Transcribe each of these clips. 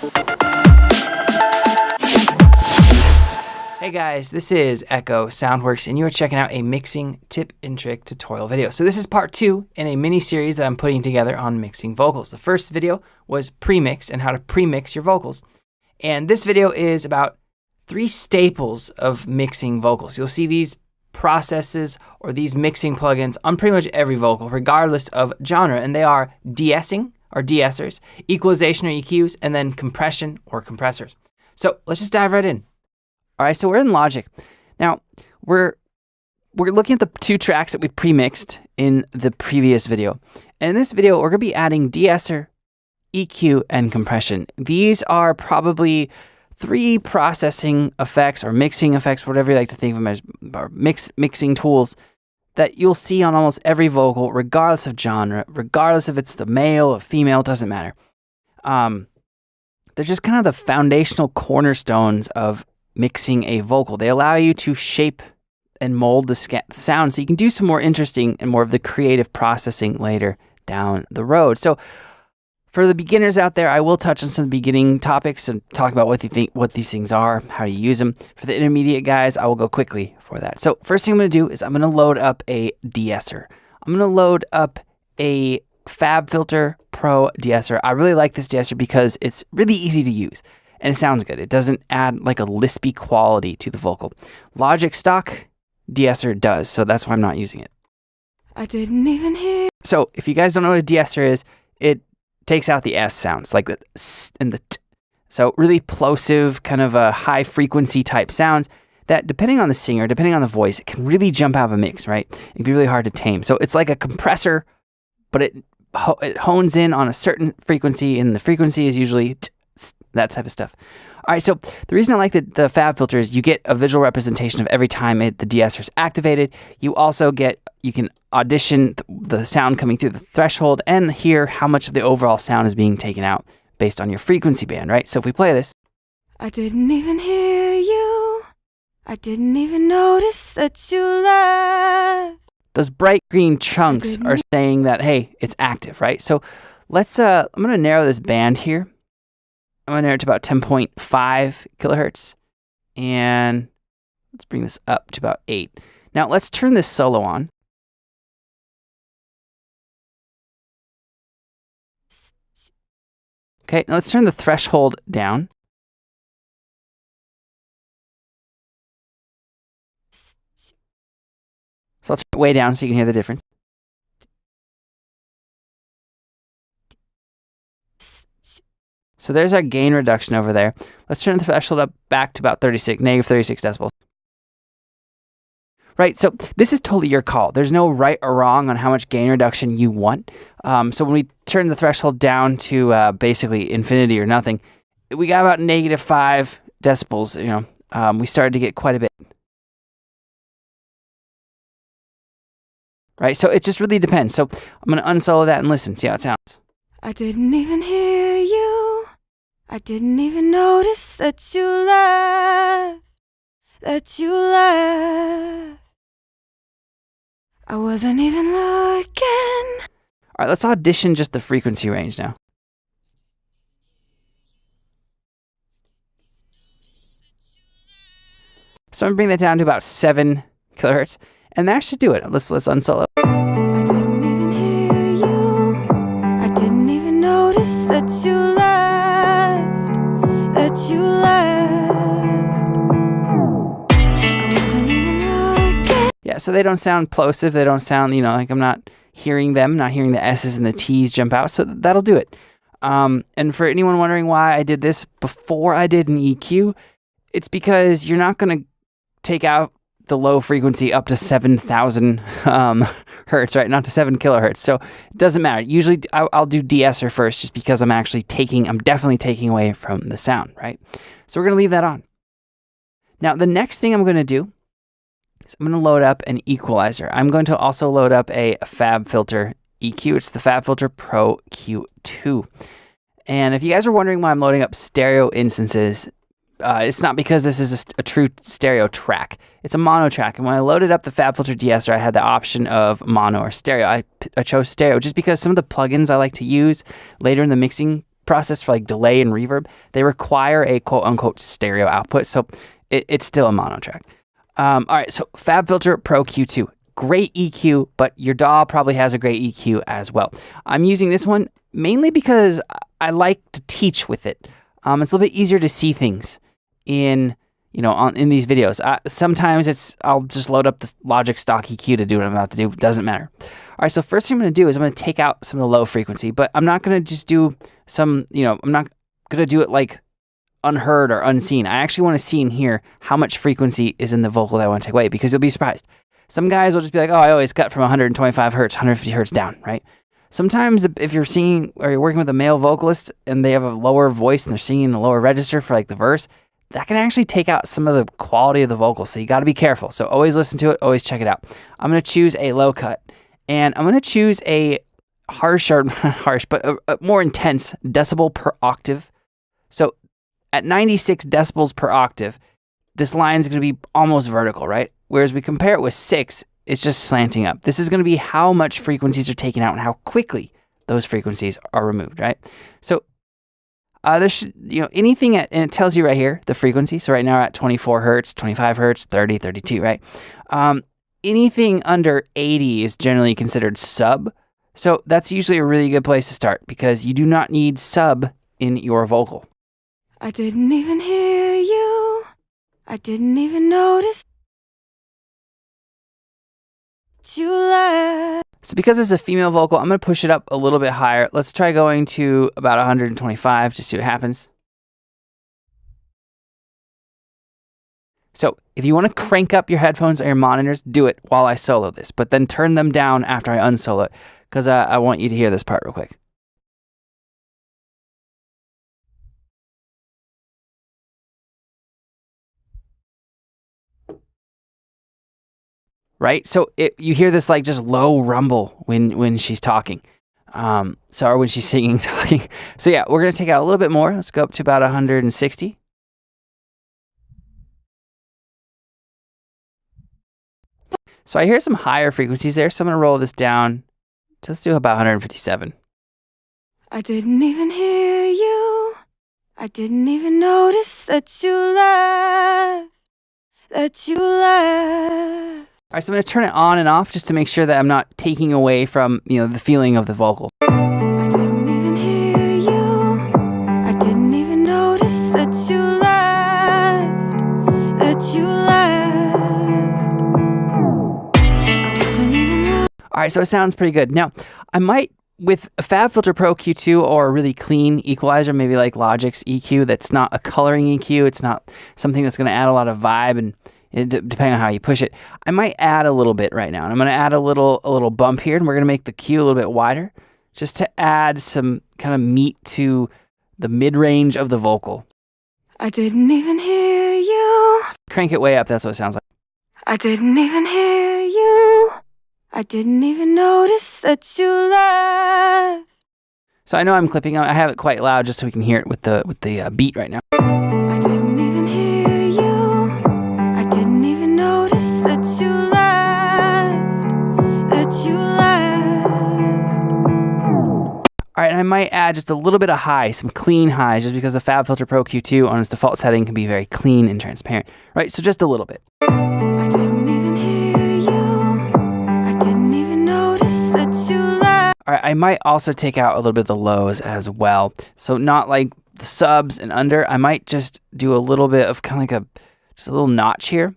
Hey guys, this is Echo Soundworks, and you are checking out a mixing tip and trick tutorial video. So this is part 2 in a mini series that I'm putting together on mixing vocals. The first video was pre-mix and how to pre-mix your vocals. And this video is about 3 staples of mixing vocals. You'll see these processes or these mixing plugins on pretty much every vocal, regardless of genre. And they are de-essing or de-essers, equalization or EQs, and then compression or compressors. So let's just dive right in. All right, so we're in Logic. Now, we're looking at the 2 tracks that we pre-mixed in the previous video. And in this video, we're going to be adding de-esser, EQ, and compression. These are probably 3 processing effects or mixing effects, whatever you like to think of them as, or mixing tools that you'll see on almost every vocal, regardless of genre, regardless if it's the male or female, it doesn't matter. They're just kind of the foundational cornerstones of mixing a vocal. They allow you to shape and mold the sound so you can do some more interesting and more of the creative processing later down the road. So for the beginners out there, I will touch on some beginning topics and talk about what these things are, how to use them. For the intermediate guys, I will go quickly for that. So first thing I'm going to do is I'm going to load up a de-esser. I'm going to load up a FabFilter Pro de-esser. I really like this de-esser because it's really easy to use. And it sounds good. It doesn't add like a lispy quality to the vocal. Logic stock de-esser does, so that's why I'm not using it. I didn't even hear. So if you guys don't know what a de-esser is, it takes out the S sounds, like the S and the T. So really plosive, kind of a high frequency type sounds that depending on the singer, depending on the voice, it can really jump out of a mix, right? It can be really hard to tame. So it's like a compressor, but it hones in on a certain frequency, and the frequency is usually T, that type of stuff. All right, so the reason I like the FabFilter is you get a visual representation of every time the de-esser is activated. You also you can audition the sound coming through the threshold and hear how much of the overall sound is being taken out based on your frequency band, right? So if we play this. I didn't even hear you. I didn't even notice that you left. Those bright green chunks are saying that, hey, it's active, right? So let's, I'm going to narrow this band here. I'm going to narrow it to about 10.5 kilohertz. And let's bring this up to about 8. Now let's turn this solo on. Okay, now let's turn the threshold down. So I'll turn it way down so you can hear the difference. So there's our gain reduction over there. Let's turn the threshold up back to about negative 36 decibels. Right, so this is totally your call. There's no right or wrong on how much gain reduction you want. So when we turn the threshold down to basically infinity or nothing, we got about negative 5 decibels. We started to get quite a bit. Right, so it just really depends. So I'm going to unsolo that and listen, see how it sounds. I didn't even hear you. I didn't even notice that you left. That you left. I wasn't even looking. All right, let's audition just the frequency range now. So I'm going to bring that down to about 7 kilohertz. And that should do it. Let's unsolo. I didn't even hear you. I didn't even notice that you left. That you left. I wasn't even looking. Yeah, so they don't sound plosive. They don't sound, like I'm not hearing them, not hearing the S's and the T's jump out. So that'll do it. And for anyone wondering why I did this before I did an EQ, it's because you're not going to take out the low frequency up to 7,000 hertz, right? Not to 7 kilohertz. So it doesn't matter. Usually I'll do de-esser first just because I'm definitely taking away from the sound, right? So we're going to leave that on. Now, the next thing I'm going to do is I'm going to load up an equalizer. I'm going to also load up a FabFilter EQ. It's the FabFilter Pro Q2. And if you guys are wondering why I'm loading up stereo instances, it's not because this is a true stereo track. It's a mono track. And when I loaded up the FabFilter de-esser, I had the option of mono or stereo. I chose stereo just because some of the plugins I like to use later in the mixing process for like delay and reverb, they require a quote unquote stereo output. So it's still a mono track. All right, so FabFilter Pro Q2. Great EQ, but your DAW probably has a great EQ as well. I'm using this one mainly because I like to teach with it. It's a little bit easier to see things in these videos. Sometimes I'll just load up the Logic stock EQ to do what I'm about to do. It doesn't matter. All right, so first thing I'm going to do is I'm going to take out some of the low frequency, but I'm not going to just do I'm not going to do it like unheard or unseen. I actually want to see and hear how much frequency is in the vocal that I want to take away, because you'll be surprised. Some guys will just be like, oh, I always cut from 125 hertz, 150 hertz down, right? Sometimes if you're singing or you're working with a male vocalist and they have a lower voice and they're singing in a lower register for like the verse, that can actually take out some of the quality of the vocal. So you got to be careful. So always listen to it, always check it out. I'm going to choose a low cut, and I'm going to choose a harsh, or not harsh, but a more intense decibel per octave. So at 96 decibels per octave, this line is going to be almost vertical, right? Whereas we compare it with 6, it's just slanting up. This is going to be how much frequencies are taken out and how quickly those frequencies are removed, right? So there should, anything and it tells you right here, the frequency. So right now we're at 24 hertz, 25 hertz, 30, 32, right? Anything under 80 is generally considered sub. So that's usually a really good place to start, because you do not need sub in your vocal. I didn't even hear you. I didn't even notice you left. So because it's a female vocal, I'm going to push it up a little bit higher. Let's try going to about 125, just see what happens. So if you want to crank up your headphones or your monitors, do it while I solo this, but then turn them down after I unsolo it, because I want you to hear this part real quick. Right? So you hear this like just low rumble when she's talking. Or when she's singing, talking. So yeah, we're going to take out a little bit more. Let's go up to about 160. So I hear some higher frequencies there, so I'm going to roll this down. Let's do about 157. I didn't even hear you. I didn't even notice that you left. All right, so I'm going to turn it on and off just to make sure that I'm not taking away from, the feeling of the vocal. I didn't even hear you. I didn't even notice that you left. I wasn't even lost. All right, so it sounds pretty good. Now, I might, with a FabFilter Pro Q2 or a really clean equalizer, maybe like Logic's EQ, that's not a coloring EQ, it's not something that's going to add a lot of vibe, and depending on how you push it, I might add a little bit right now. And I'm going to add a little bump here, and we're going to make the Q a little bit wider, just to add some kind of meat to the mid-range of the vocal. I didn't even hear you. Crank it way up, that's what it sounds like. I didn't even hear you. I didn't even notice that you left. So I know I'm clipping. I have it quite loud just so we can hear it with the beat right now. I didn't even hear you. I didn't even notice that you left. All right, and I might add just a little bit of high, some clean highs, just because the FabFilter Pro Q2 on its default setting can be very clean and transparent, right? So just a little bit. I didn't even hear you. I didn't even notice that you left. All right, I might also take out a little bit of the lows as well. So not like the subs and under. I might just do a little bit of kind of like just a little notch here,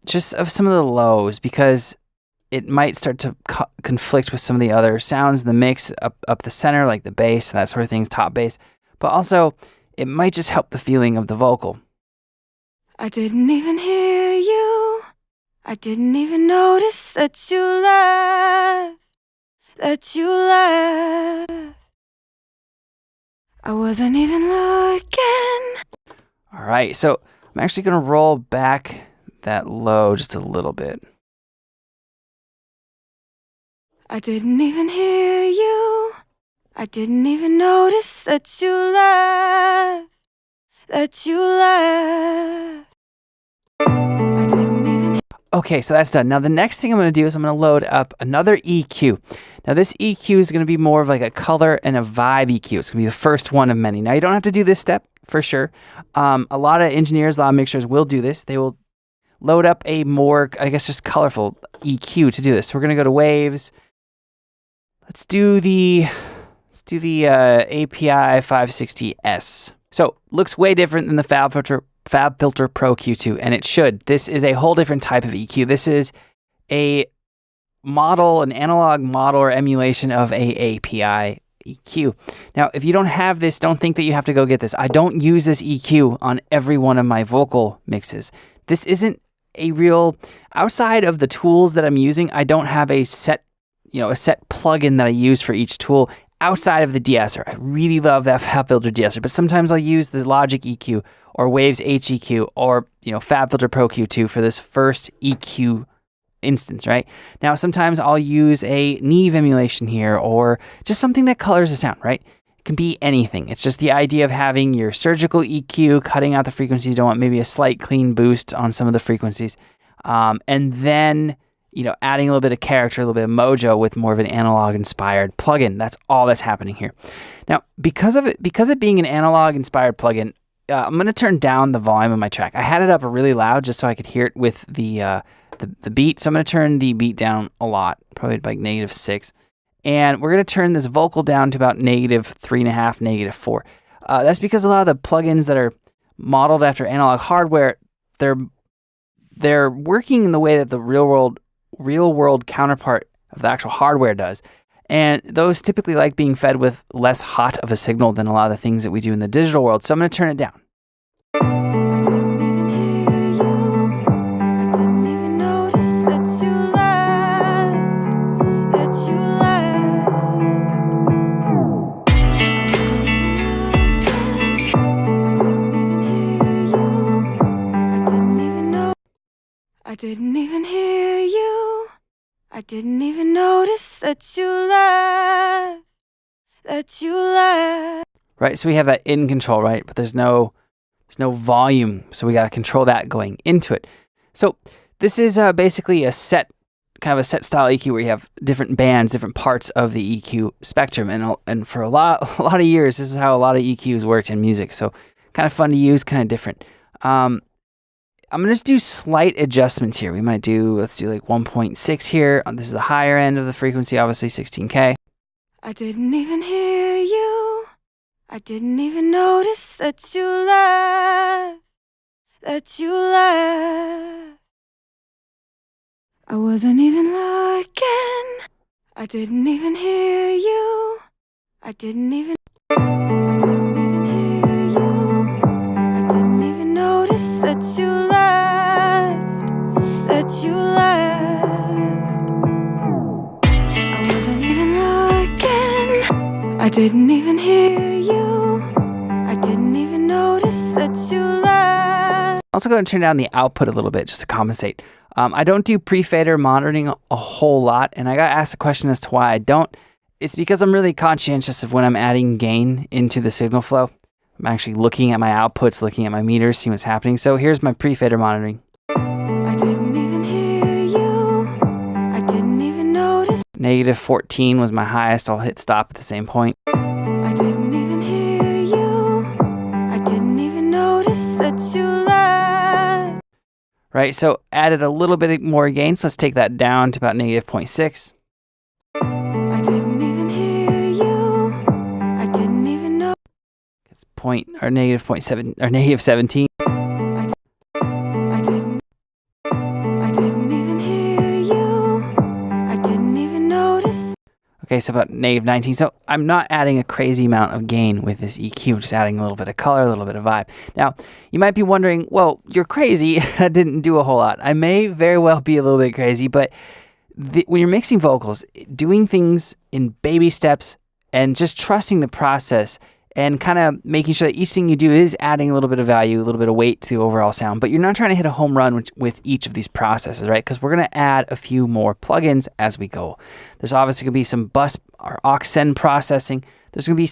just of some of the lows, because it might start to conflict with some of the other sounds in the mix up the center, like the bass, that sort of things, top bass. But also, it might just help the feeling of the vocal. I didn't even hear you. I didn't even notice that you left. I wasn't even looking. All right, so I'm actually going to roll back that low just a little bit. I didn't even hear you. I didn't even notice that you left. I didn't even. Okay, so that's done. Now the next thing I'm going to do is I'm going to load up another EQ. Now this EQ is going to be more of like a color and a vibe EQ. It's going to be the first one of many. Now you don't have to do this step for sure. A lot of engineers, a lot of mixers will do this. They will load up a more, I guess, just colorful EQ to do this. So we're going to go to waves. Let's do the API 560S. So looks way different than the Fab Filter Pro Q2, and it should. This is a whole different type of EQ. This is a model, an analog model or emulation of a API EQ. Now, if you don't have this, don't think that you have to go get this. I don't use this EQ on every one of my vocal mixes. This isn't a real, outside of the tools that I'm using, I don't have a set plugin that I use for each tool outside of the de-esser. I really love that Fab Filter de-esser, but sometimes I'll use the Logic EQ or Waves HEQ or Fab Filter Pro Q2 for this first EQ instance, right? Now, sometimes I'll use a Neve emulation here or just something that colors the sound, right? It can be anything. It's just the idea of having your surgical EQ, cutting out the frequencies you don't want, maybe a slight clean boost on some of the frequencies, and then adding a little bit of character, a little bit of mojo with more of an analog-inspired plugin. That's all that's happening here. Now, because it being an analog-inspired plugin, I'm going to turn down the volume of my track. I had it up really loud just so I could hear it with the beat. So I'm going to turn the beat down a lot, probably like -6. And we're going to turn this vocal down to about -3.5, -4. That's because a lot of the plugins that are modeled after analog hardware, they're working in the way that the real world counterpart of the actual hardware does. And those typically like being fed with less hot of a signal than a lot of the things that we do in the digital world. So I'm going to turn it down. I didn't even hear you. I didn't even notice that you left. That you left. I didn't even hear you. I didn't even notice that you left. That you left. Right, so we have that in control, right? But there's no volume, so we got to control that going into it. So this is basically kind of a set style EQ where you have different bands, different parts of the EQ spectrum, and for a lot of years, this is how a lot of EQs worked in music. So kind of fun to use, kind of different. I'm going to just do slight adjustments here. Let's do like 1.6 here. This is the higher end of the frequency, obviously 16K. I didn't even hear you. I didn't even notice that you left. That you left. I wasn't even looking. I didn't even hear you. I didn't even hear you. I didn't even notice that you left. That you left. I wasn't even looking. I didn't even hear you. I didn't even notice that you left. I'm also going to turn down the output a little bit just to compensate. I don't do pre-fader monitoring a whole lot, and I got asked a question as to why I don't. It's because I'm really conscientious of when I'm adding gain into the signal flow. I'm actually looking at my outputs, looking at my meters, seeing what's happening. So here's my pre-fader monitoring. I didn't even hear you. I didn't even notice. -14 was my highest. I'll hit stop at the same point. I didn't even hear you. I didn't even notice that you left. Right, so added a little bit more gain. So let's take that down to about -0.6. I didn't even hear you. I didn't even know. It's -0.7 or -17. I didn't even hear you. I didn't even notice. Okay, so about -19. So I'm not adding a crazy amount of gain with this EQ, just adding a little bit of color, a little bit of vibe. Now, you might be wondering, well, you're crazy. That didn't do a whole lot. I may very well be a little bit crazy, but when you're mixing vocals, doing things in baby steps and just trusting the process and kind of making sure that each thing you do is adding a little bit of value, a little bit of weight to the overall sound, but you're not trying to hit a home run with each of these processes, right? Because we're going to add a few more plugins as we go. There's obviously going to be some bus or aux send processing. There's going to be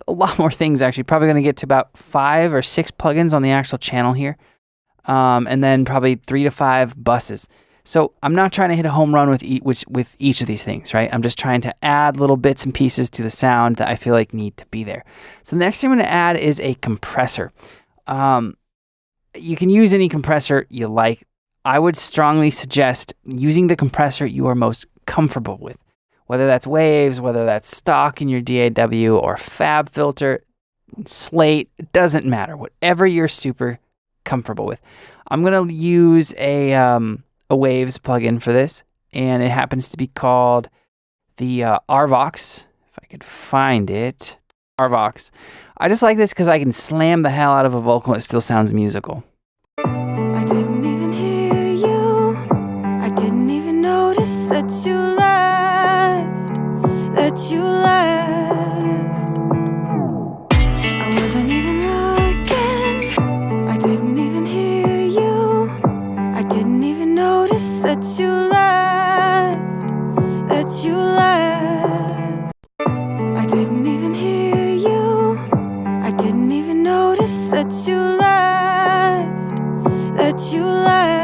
a lot more things actually. Probably going to get to about 5 or 6 plugins on the actual channel here. and then probably 3 to 5 buses. So I'm not trying to hit a home run with each of these things, right? I'm just trying to add little bits and pieces to the sound that I feel like need to be there. So the next thing I'm going to add is a compressor. You can use any compressor you like. I would strongly suggest using the compressor you are most comfortable with, whether that's waves, whether that's stock in your DAW or fab filter, slate, it doesn't matter. Whatever you're super comfortable with. I'm going to use a Waves plugin for this, and it happens to be called the Arvox, if I could find it. Arvox. I just like this because I can slam the hell out of a vocal and it still sounds musical. I didn't even hear you. I didn't even notice that you left. That you left. I wasn't even looking. I didn't even hear you. I didn't even notice that you left. That you left. I didn't even hear you. I didn't even notice that you left. That you left.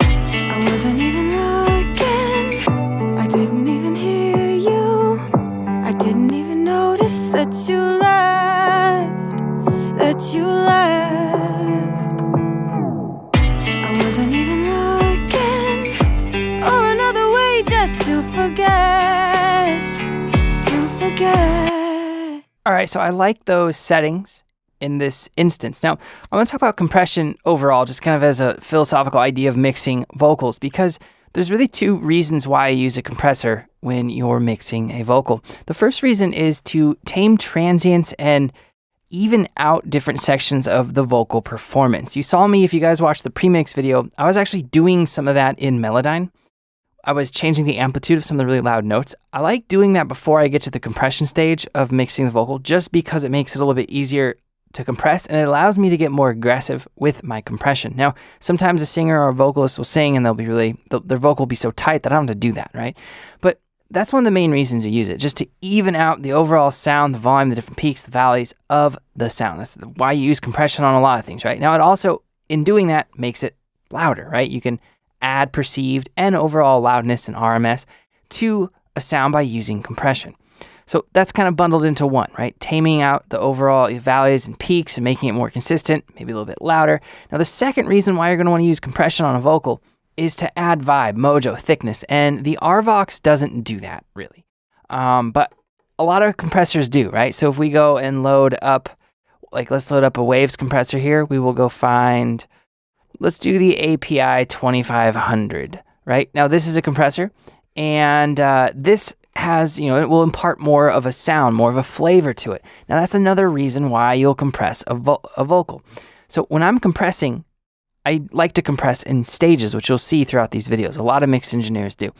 I wasn't even looking. I didn't even hear you. I didn't even notice that you left. That you left. I wasn't even looking. Or another way just to forget. To forget. All right, so I like those settings in this instance. Now, I'm going to talk about compression overall, just kind of as a philosophical idea of mixing vocals, because there's really 2 reasons why I use a compressor when you're mixing a vocal. The first reason is to tame transients and even out different sections of the vocal performance. You saw me, if you guys watched the premix video, I was actually doing some of that in Melodyne. I was changing the amplitude of some of the really loud notes. I like doing that before I get to the compression stage of mixing the vocal, just because it makes it a little bit easier to compress, and it allows me to get more aggressive with my compression. Now, sometimes a singer or a vocalist will sing and their vocal will be so tight that I don't have to do that, right? But that's one of the main reasons you use it, just to even out the overall sound, the volume, the different peaks, the valleys of the sound. That's why you use compression on a lot of things, right? Now, it also, in doing that, makes it louder, right? You can add perceived and overall loudness and RMS to a sound by using compression. So that's kind of bundled into one, right? Taming out the overall valleys and peaks and making it more consistent, maybe a little bit louder. Now, the second reason why you're going to want to use compression on a vocal is to add vibe, mojo, thickness, and the Arvox doesn't do that, really. But a lot of compressors do, right? So if we go and load up, let's load up a Waves compressor here. We will go find, let's do the API 2500, right? Now, this is a compressor, and this has, it will impart more of a sound, more of a flavor to it. Now, that's another reason why you'll compress a vocal. So when I'm compressing, I like to compress in stages, which you'll see throughout these videos. A lot of mixed engineers do.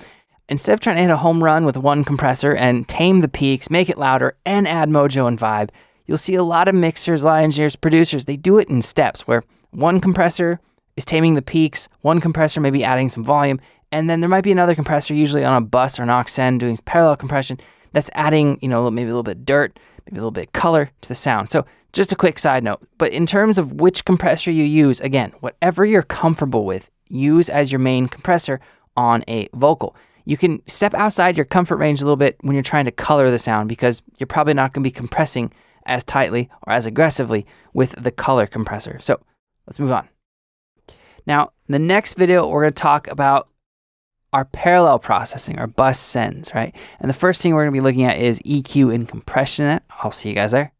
Instead of trying to hit a home run with one compressor and tame the peaks, make it louder, and add mojo and vibe, you'll see a lot of mixers, a lot of engineers, producers, they do it in steps where one compressor is taming the peaks, one compressor maybe adding some volume, and then there might be another compressor, usually on a bus or an aux send, doing parallel compression that's adding, maybe a little bit of dirt, maybe a little bit of color to the sound. So just a quick side note, but in terms of which compressor you use, again, whatever you're comfortable with, use as your main compressor on a vocal. You can step outside your comfort range a little bit when you're trying to color the sound, because you're probably not going to be compressing as tightly or as aggressively with the color compressor. So let's move on. Now, in the next video, we're going to talk about our parallel processing, our bus sends, right? And the first thing we're going to be looking at is EQ and compression in it. I'll see you guys there.